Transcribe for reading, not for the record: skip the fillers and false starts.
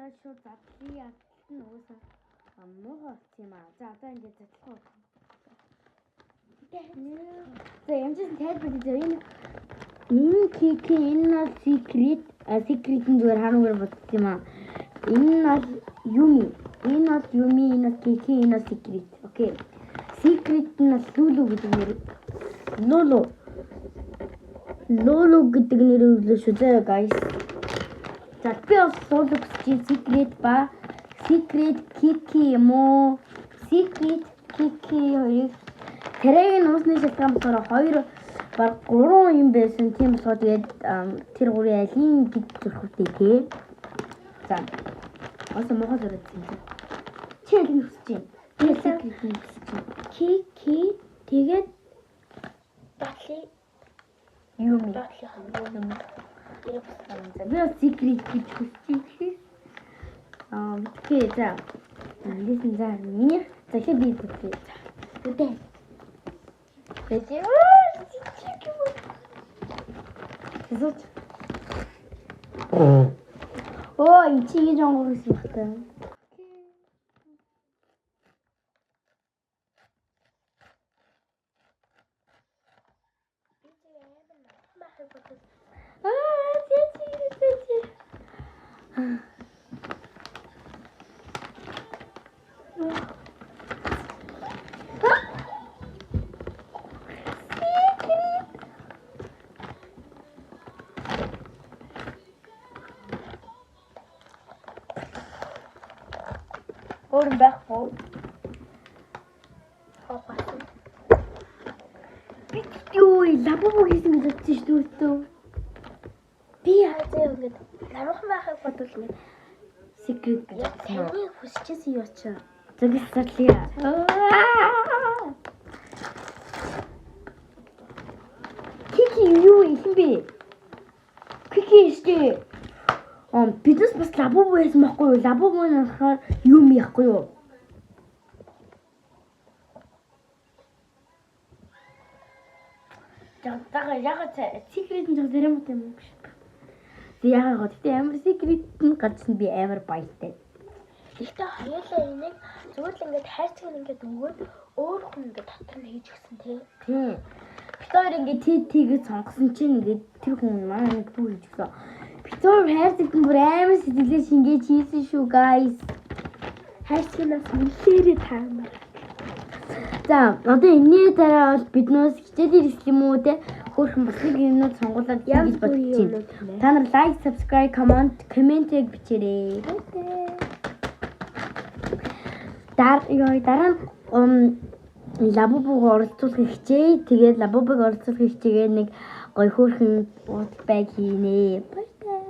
Яа шууд задлын ядалт нь уусаа муухай болсон юм аа. За одоо ингээд задлах. За ямжсэн тайлбар хийх энэ кики энэ secret нь зүгээр ханаагаар бодсон юм аа. Энэ бол Юми. Энэ бол Юми, энэ кики, энэ secret. Окей. Secret нь Лулу гэдэг нэр. Лулу гэдэг нэрээр үлдээ шүү дээ, guys. За би бас Лулу гэж secret ба secret kiki юм уу? Secret kiki хоёрыг тэрэг нь уусны шалтгаан болохоор 2 баг 3 юм байсан. Тийм болохоор тэгээд тэр гурийн алин гэж зөрхөвтэй тий. За. Аса мохоо зэрэг тийм. Чи алин хүсэж байна? Би secret нь хүсэж байна. Kiki тэгээд батли Юми. Батли хамгаална. Би secret гэж хүсэж байна. Окей, за. Лисэн за миний. За хэ би үзье. Үдээ. Бэжээ. Зот. Оо, ичигээ жонгор гэсэн багтаа. Өөр байхгүй. Хопсон. Юу лабоо хийсэн гэж бодсон шүү дээ. Би хазаа ингэж намхан байхыг бодвол ингэ secret гэж таны хүсчихсэн юу ч зөв задлаа. Кики юу юм бэ? Кики шүү. Бидээс бас лабуу байсан байхгүй юу? Лабуу нь болохоор юм яахгүй юу? Яг secret нь зөв зэрэг юм уу? Яг гэхдээ амар secret нь гадсан би амар баяртай. Гэхдээ хоёулаа энийг зүгээр л ингээд хайрцаг ингээд өгөөд өөр хүн ингээд дотор нь хийж өгсөн тий. Бид хоёр ингээд тийгээ сонгосон чинь ингээд тэр хүн маань нэг бүх хийж өгсөн. Бид хайрцаг бүр амар сэтгэлээ шингээж хийсэн шүү guys. Хайрцагнаас үнэхээр таамаг. За одоо энэний дараа бол биднээс хичээлэр ирсэн юм уу те хөөрхөн бас нэг юмнууд сонгуулаад хийж бодчих юм. Та нар лайк, subscribe, комментиг бичээрэй. Дараа нь лабубыг оролцуулах хичээ. Тэгээд лабубыг оролцуулах хичээгээ нэг гоё хөөрхөн байг хийнэ. Баярлалаа.